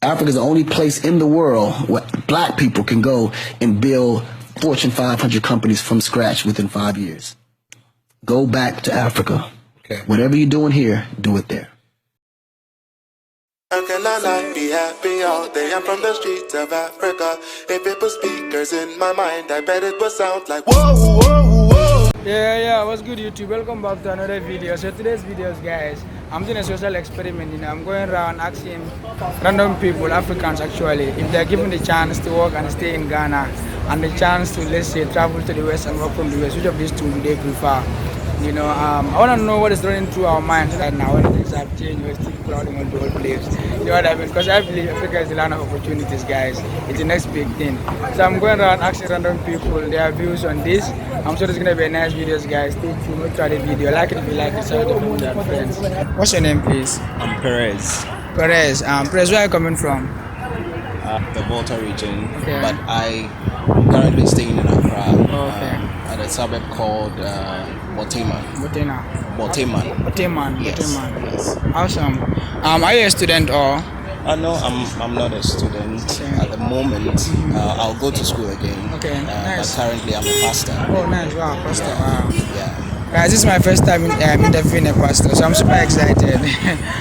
Africa is the only place in the world where black people can go and build Fortune 500 companies from scratch within 5 years. Go back to Africa. Okay. Whatever you're doing here, do it there. How can I not be happy all day? I'm from the streets of Africa. If it was speakers in my mind, I bet it would sound like whoa, whoa, whoa. Yeah, what's good YouTube? Welcome back to another video. So today's videos, guys, I'm doing a social experiment. I'm going around asking random people, Africans actually, if they're given the chance to work and stay in Ghana and the chance to, let's say, travel to the West and work from the West, which of these two do they prefer? You know, I want to know what is running through our minds right now when things have changed. We're still crowding on the old place. You know what I mean? Because I believe Africa is the land of opportunities, guys. It's the next big thing. So I'm going around asking random people their views on this. I'm sure it's going to be a nice videos, guys. Stay tuned. Look at the video. Like it if you like it. Share it with your friends. What's your name, please? I'm Perez. Perez. Perez, where are you coming from? The Volta region, Okay. but I'm currently staying in Accra, Okay. at a suburb called Boteman. Boteman. Yes. Awesome. Are you a student or? No, I'm not a student at the moment. I'll go to school again. Okay, nice. But currently I'm a pastor. Oh, nice. Wow, pastor. Wow. Yeah. Guys, this is my first time interviewing a pastor, so I'm super excited.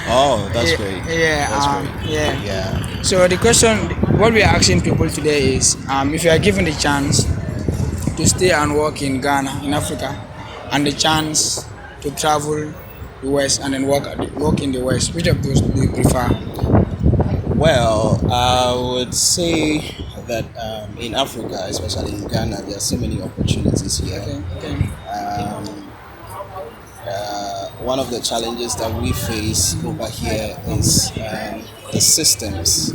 Oh, that's great. Yeah, That's great. yeah. So the question, what we are asking people today is, if you are given the chance to stay and work in Ghana, in Africa, and the chance to travel the West and then work in the West, which of those do you prefer? Well, I would say that in Africa, especially in Ghana, there are so many opportunities here. Okay. One of the challenges that we face over here is the systems.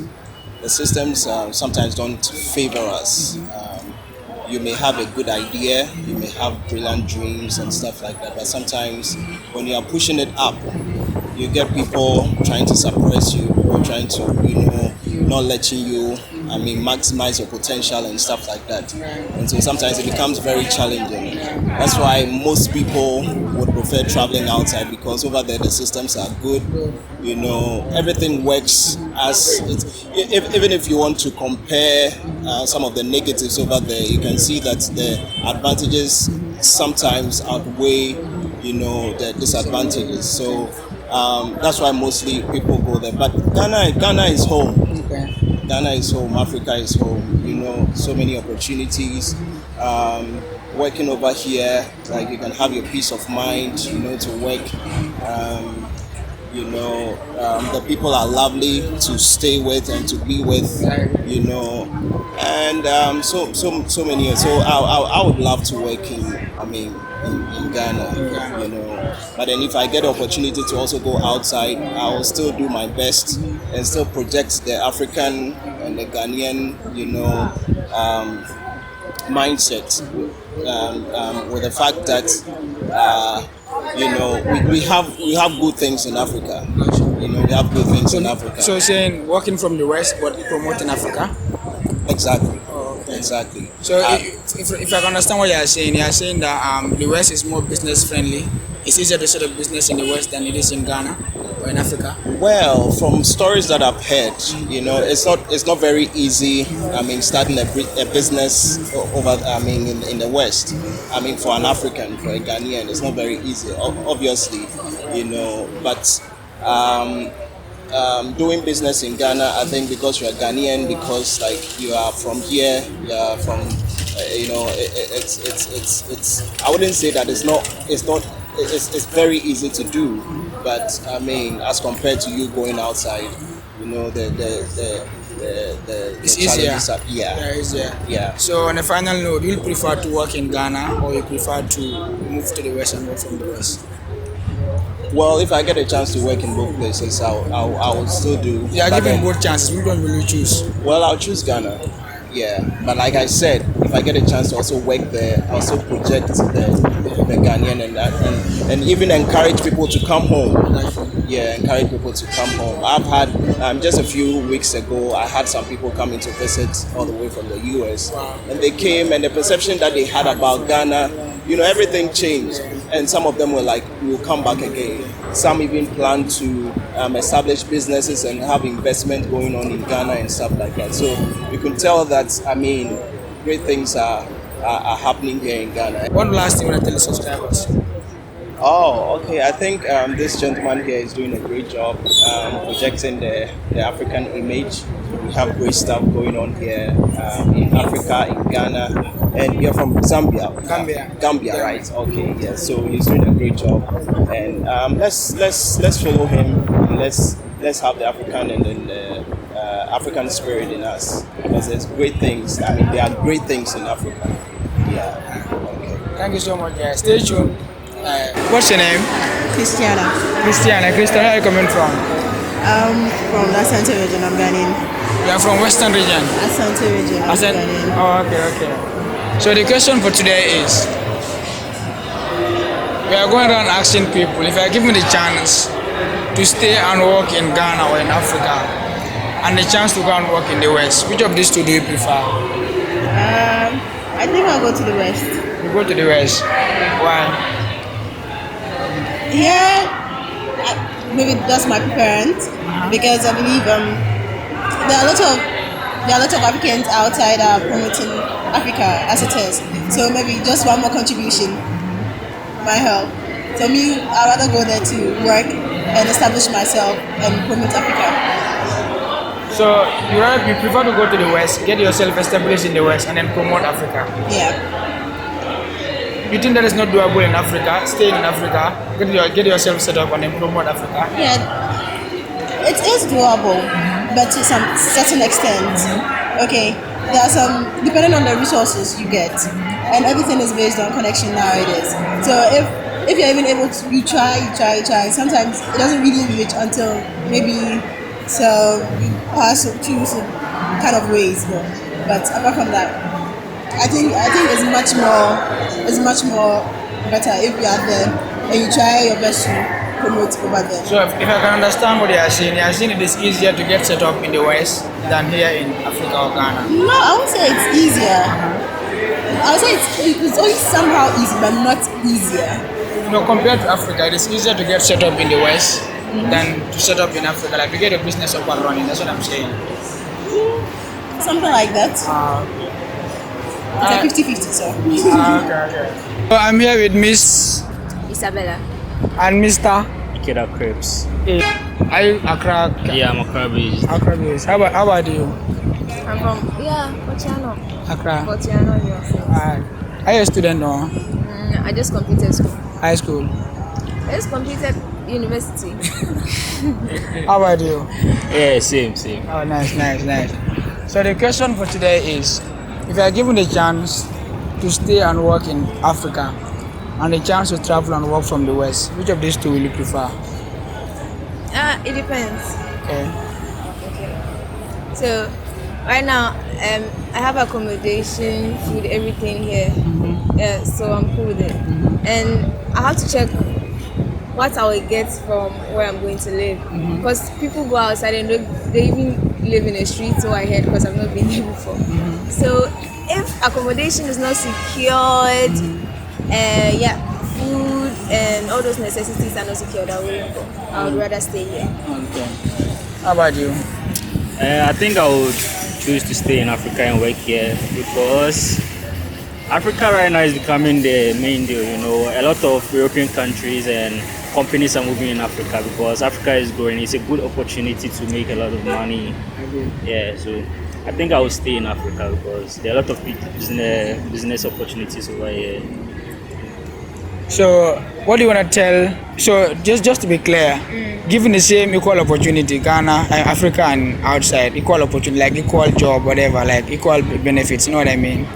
The systems sometimes don't favor us. You may have a good idea, you may have brilliant dreams and stuff like that, but sometimes when you are pushing it up, you get people trying to suppress you, or trying to, not letting you, maximize your potential and stuff like that. And so sometimes it becomes very challenging. That's why most people would prefer traveling outside, because over there the systems are good. Everything works as it's. Even if you want to compare some of the negatives over there, you can see that the advantages sometimes outweigh, the disadvantages. So that's why mostly people go there. But Ghana is home. Okay. Ghana is home. Africa is home. So many opportunities. Working over here, like you can have your peace of mind. To work. The people are lovely to stay with and to be with. And so many. So I would love to work in Ghana. But then if I get the opportunity to also go outside, I will still do my best and still project the African and the Ghanaian, mindset. With the fact that we have good things in Africa. We have good things in Africa. So saying working from the West but promoting Africa? Exactly. Oh, okay. Exactly. So if I can understand what you are saying that the West is more business friendly. It's easier to set up business in the West than it is in Ghana or in Africa. Well, from stories that I've heard, it's not very easy. Starting a business over, in the West. For an African, for a Ghanaian, it's not very easy. Obviously, but. Doing business in Ghana, I think because you're Ghanaian, because like you are from here, you are from, it's. I wouldn't say that it's very easy to do, but as compared to you going outside, it's easier. Easier. Yeah. So on a final note, do you prefer to work in Ghana or you prefer to move to the West and work from the West? Well, if I get a chance to work in both places, I will still do. You are given both chances. We don't really choose. Well, I'll choose Ghana. Yeah, but like I said, if I get a chance to also work there, I'll also project the Ghanaian and even encourage people to come home. Yeah, encourage people to come home. I've had just a few weeks ago, I had some people coming to visit all the way from the US, and they came, and the perception that they had about Ghana, everything changed. and some of them were like, we'll come back again. Some even plan to establish businesses and have investment going on in Ghana and stuff like that. So you can tell that, I mean, great things are happening here in Ghana. One last thing I want to tell the subscribers. Oh, okay. I think this gentleman here is doing a great job projecting the African image. We have great stuff going on here in Africa, in Ghana, and you're from Zambia. Gambia, right? Okay, yeah. So he's doing a great job, and let's follow him. And let's have the African and then the African spirit in us, because there's great things. I mean, there are great things in Africa. Yeah. Okay. Thank you so much, guys. Stay tuned. What's your name? Christiana. Christiana, where are you coming from? From the Asante region, I'm Ghanaian. You are from Western region? Asante region, I'm Ghanaian. Oh, okay. So the question for today is, we are going around asking people if you are given the chance to stay and work in Ghana or in Africa, and the chance to go and work in the West, which of these two do you prefer? I think I'll go to the West. You go to the West. Why? Here, maybe that's my preference, because I believe there are a lot of Africans outside promoting Africa as it is. So maybe just one more contribution might help. So me, I'd rather go there to work and establish myself and promote Africa. So you prefer to go to the West, get yourself established in the West, and then promote Africa? Yeah. You think that is not doable in Africa? Stay in Africa, get yourself set up and then promote Africa? Yeah, it is doable, but to some certain extent. Okay, there are some, depending on the resources you get, and everything is based on connection nowadays. So if you're even able to, you try, sometimes it doesn't really reach until maybe so you pass through some kind of ways. But apart from that, I think it's much more better if you are there and you try your best to promote over there. So if I can understand what they are saying it is easier to get set up in the West than here in Africa or Ghana? No, I won't say it's easier. I would say it's only somehow easy, but not easier. No, compared to Africa, it is easier to get set up in the West than to set up in Africa, like to get a business up and running. That's what I'm saying. Something like that. It's like 50-50, so. Okay. So I'm here with Miss Isabella. and Mr. Ikeda Crepes. Are you Accra? Yeah, I'm Accra based. Accra based. How about you? I'm from Potiano. Accra. Potiano, yes. Are you a student or? I just completed school. High school. I just completed university. How about you? Yeah, same. Oh, nice. So the question for today is, if you are given the chance to stay and work in Africa and the chance to travel and work from the West, which of these two will you prefer? It depends. Okay. So right now, I have accommodation, food, everything here. So I'm cool with it. And I have to check what I will get from where I'm going to live. Because people go outside and they even live in the street, so I heard, because I've not been there before. So if accommodation is not secured, food and all those necessities are not secured, I would rather stay here. Okay. How about you? I think I would choose to stay in Africa and work here, because Africa right now is becoming the main deal. A lot of European countries and companies are moving in Africa because Africa is growing. It's a good opportunity to make a lot of money. Yeah, so I think I will stay in Africa because there are a lot of business opportunities over here. So what do you want to tell? So just to be clear, given the same equal opportunity, Ghana, Africa and outside, equal opportunity, like equal job, whatever, like equal benefits, you know what I mean?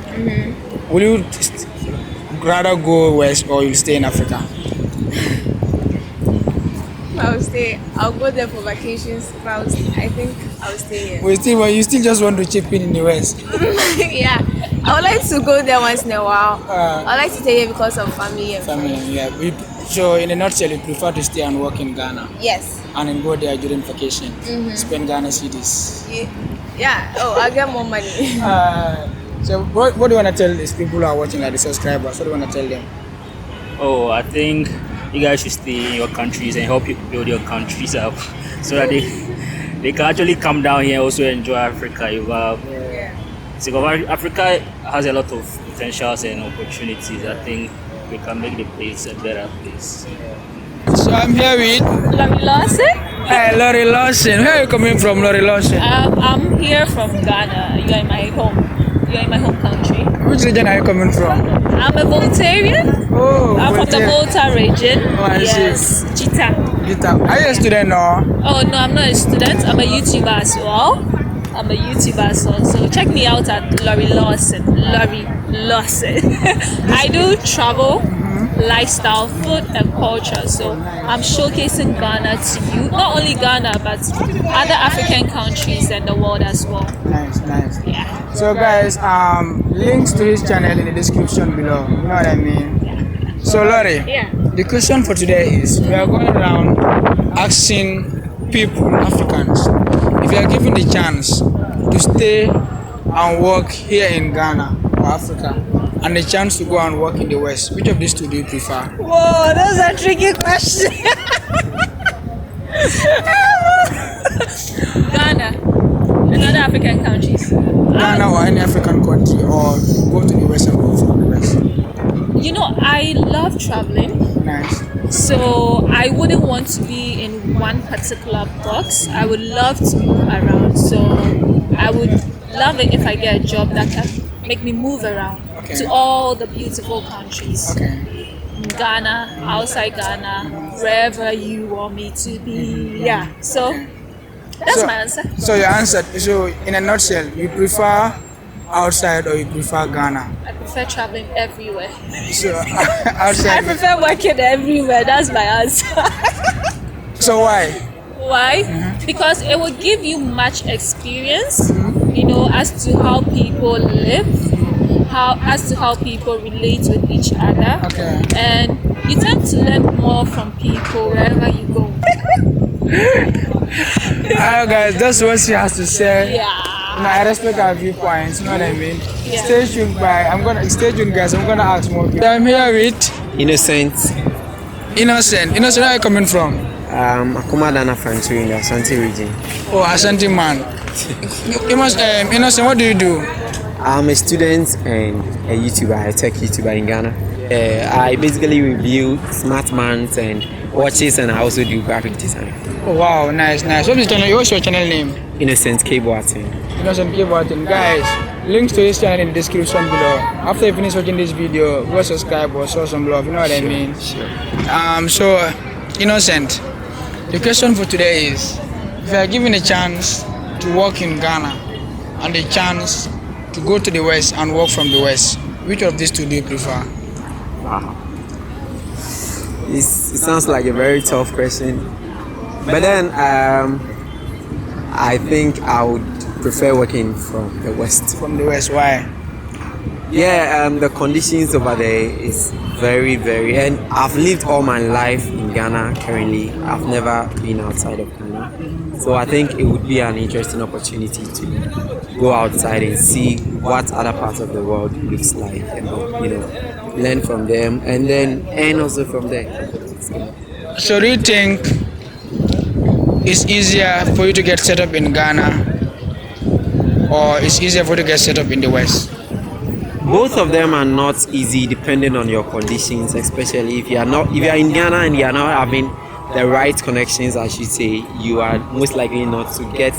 Will you rather go west or you'll stay in Africa? I'll go there for vacations. I think I'll stay here. You still just want to chip in the west? Yeah, I would like to go there once in a while. I like to stay here because of family and friends. So in a nutshell, you prefer to stay and work in Ghana? Yes. And then go there during vacation, spend Ghana cities? Yeah. Oh, I'll get more money. So what do you want to tell these people who are watching, like the subscribers? What do you want to tell them? Oh, I think you guys should stay in your countries and help you build your countries up so that they can actually come down here and also enjoy Africa. So Africa has a lot of potentials and opportunities. I think we can make the place a better place. So I'm here with Laurie Lawson. Hey, Laurie Lawson. Where are you coming from, Laurie Lawson? I'm here from Ghana. You're in my home. You're in my home country. Which region are you coming from? I'm a Voltarian. Oh, I'm from the Volta region. Oh, I yes, Jita. Are you a student or? Oh no, I'm not a student. I'm a YouTuber as well. So check me out at Laurie Lawson. Laurie Lawson. I do travel, lifestyle, food and culture. So I'm showcasing Ghana to you. Not only Ghana, but other African countries and the world as well. Nice. Yeah. So guys, links to his channel in the description below. You know what I mean? So Laurie, Yeah. the question for today is, we are going around asking people, Africans, if you are given the chance to stay and work here in Ghana or Africa, and the chance to go and work in the West, which of these two do you prefer? Whoa, that's a tricky question. Ghana and other African countries. Ghana or any African country, or go to the West and go from the West? You know, I love traveling. Nice. So I wouldn't want to be in one particular box. I would love to move around. So I would love it if I get a job that can make me move around to all the beautiful countries. Okay. In Ghana, outside Ghana, wherever you want me to be. Yeah. So that's my answer. So your answer, so in a nutshell, you prefer outside or you prefer Ghana? I prefer traveling everywhere. So I outside. prefer working everywhere. That's my answer. So why? Why? Because it will give you much experience, you know, as to how people live, as to how people relate with each other. Okay. And you tend to learn more from people wherever you go. Alright guys, that's what she has to say. Yeah. You know, I respect her viewpoints, you know what I mean? Yeah. Stay tuned guys, I'm gonna ask more people. I'm here with Innocent. Innocent, where are you coming from? Akuma Dana Frantu in the Asante region. Oh, Ashanti man. Innocent, what do you do? I'm a student and a YouTuber, a tech YouTuber in Ghana. I basically review smartbands and watches, and I also do graphic design. Oh wow, nice. What's your channel name? Innocent Cable Arting. Innocent keep watching. Guys, links to his channel in the description below. After you finish watching this video, go subscribe or show some love, you know what I mean? Sure. So Innocent, the question for today is, if you are given a chance to work in Ghana and a chance to go to the West and work from the West, which of these two do you prefer? Wow. It sounds like a very tough question. But then I think I would prefer working from the West. From the West, why? Yeah, the conditions over there is very, and I've lived all my life in Ghana currently. I've never been outside of Ghana. So I think it would be an interesting opportunity to go outside and see what other parts of the world looks like, and learn from them and then earn also from there. So do you think it's easier for you to get set up in Ghana, or it's easier for you to get set up in the West? Both of them are not easy depending on your conditions, especially if you are in Ghana and you are not having the right connections, I should say, you are most likely not to get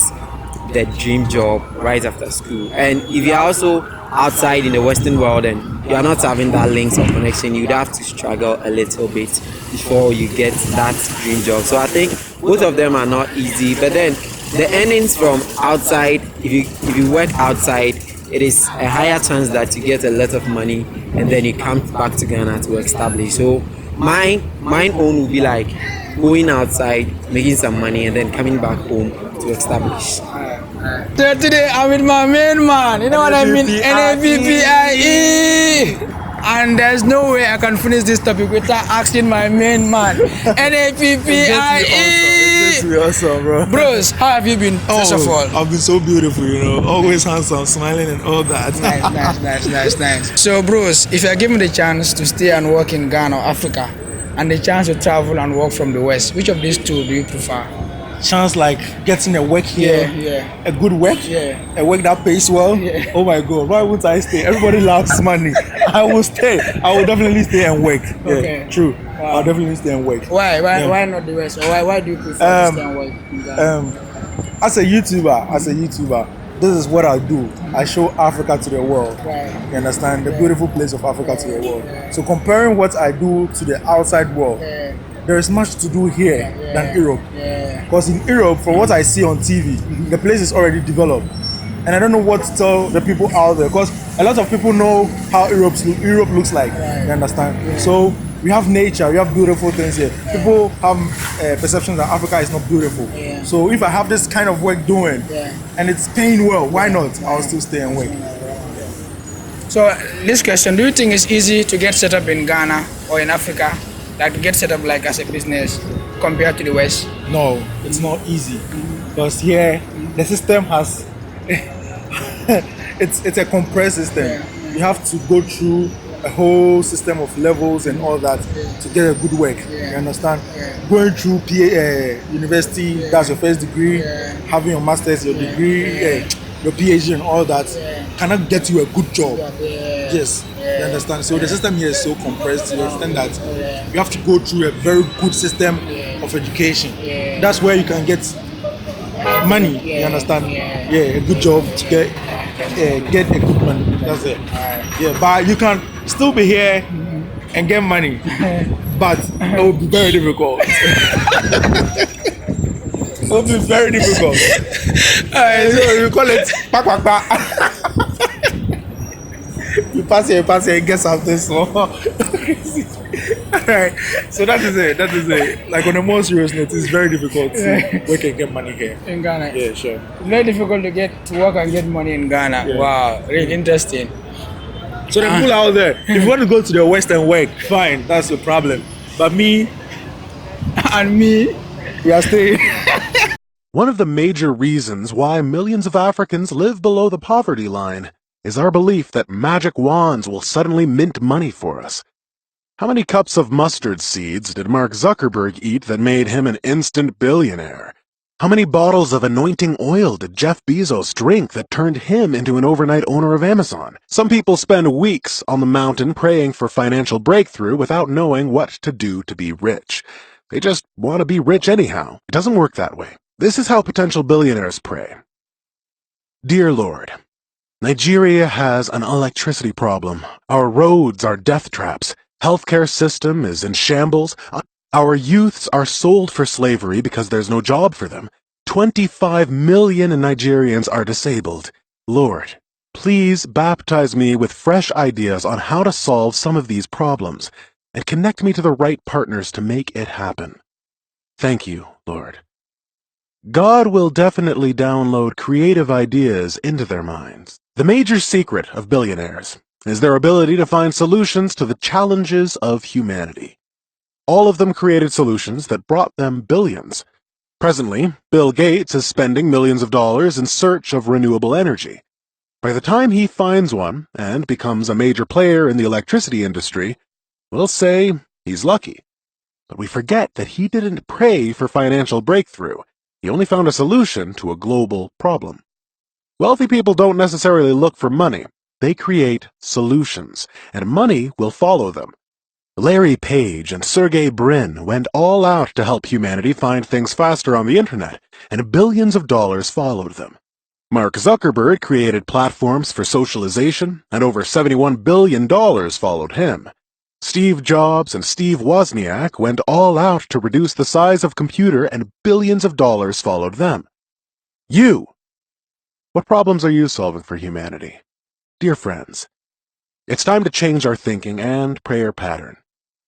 the dream job right after school. And if you are also outside in the Western world and you are not having that links or connection, you'd have to struggle a little bit before you get that dream job. So I think both of them are not easy, but then the earnings from outside, if you work outside, it is a higher chance that you get a lot of money and then you come back to Ghana to establish. So mine own would be like going outside, making some money, and then coming back home to establish. So today I'm with my main man, you know what I mean? NAPPIE! And there's no way I can finish this topic without asking my main man. NAPPIE! to be awesome, bro. Bros, how have you been? First of all, I've been so beautiful, you know, always handsome, smiling, and all that. nice. So, bros, if you're given the chance to stay and work in Ghana or Africa, and the chance to travel and work from the West, which of these two do you prefer? Chance like getting a work here, a good work, a work that pays well. Oh my God, why wouldn't I stay? Everybody loves money. I will stay. I will definitely stay and work. Okay. True. Wow. I'll definitely stay and work. Why not the West? Or why do you prefer to stay and work in Ghana? As a YouTuber, this is what I do. I show Africa to the world. Right. You understand? The beautiful place of Africa to the world. So comparing what I do to the outside world, there is much to do here than Europe. Because in Europe, from what I see on TV, the place is already developed. And I don't know what to tell the people out there, because a lot of people know how Europe looks like. You understand? So we have nature, we have beautiful things here. People have perceptions that Africa is not beautiful. So if I have this kind of work doing and it's paying well, why not? I'll still stay and work. So this question, do you think it's easy to get set up in Ghana or in Africa, like to get set up like as a business compared to the West? No, it's not easy. Because here the system has it's a compressed system. You have to go through a whole system of levels and all that to get a good work. You understand? Going through university, that's your first degree, having your master's, your degree, your PhD and all that cannot get you a good job. Yes, you understand? So the system here is so compressed to the extent that you have to go through a very good system of education. That's where you can get money, you understand? A good job to get a good money. That's it. But you can still be here and get money, but it will be very difficult. It will be very difficult. So you call it pak. You pass here, and get something small. Alright, so that is it. Like on a more serious note, it's very difficult to work and get money here. In Ghana? Yeah, sure. It's very difficult to work and get money in Ghana. Yeah. Wow, really interesting. So the people out there, if you want to go to the West and work, fine, that's your problem. But me, we are staying. One of the major reasons why millions of Africans live below the poverty line is our belief that magic wands will suddenly mint money for us. How many cups of mustard seeds did Mark Zuckerberg eat that made him an instant billionaire? How many bottles of anointing oil did Jeff Bezos drink that turned him into an overnight owner of Amazon? Some people spend weeks on the mountain praying for financial breakthrough without knowing what to do to be rich. They just want to be rich anyhow. It doesn't work that way. This is how potential billionaires pray. Dear Lord, Nigeria has an electricity problem. Our roads are death traps. Healthcare system is in shambles. Our youths are sold for slavery because there's no job for them. 25 million Nigerians are disabled. Lord, please baptize me with fresh ideas on how to solve some of these problems and connect me to the right partners to make it happen. Thank you, Lord. God will definitely download creative ideas into their minds. The major secret of billionaires is their ability to find solutions to the challenges of humanity. All of them created solutions that brought them billions. Presently, Bill Gates is spending millions of dollars in search of renewable energy. By the time he finds one and becomes a major player in the electricity industry, we'll say he's lucky. But we forget that he didn't pray for financial breakthrough. He only found a solution to a global problem. Wealthy people don't necessarily look for money. They create solutions, and money will follow them. Larry Page and Sergey Brin went all out to help humanity find things faster on the internet, and billions of dollars followed them. Mark Zuckerberg created platforms for socialization, and over $71 billion followed him. Steve Jobs and Steve Wozniak went all out to reduce the size of computer, and billions of dollars followed them. You! What problems are you solving for humanity? Dear friends, it's time to change our thinking and prayer pattern.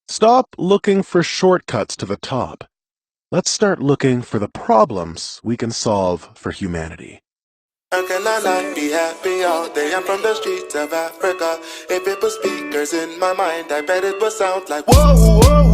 Stop looking for shortcuts to the top. Let's start looking for the problems we can solve for humanity. How can I not be happy all day? I'm from the streets of Africa. If it was speakers in my mind, I bet it would sound like whoa, whoa,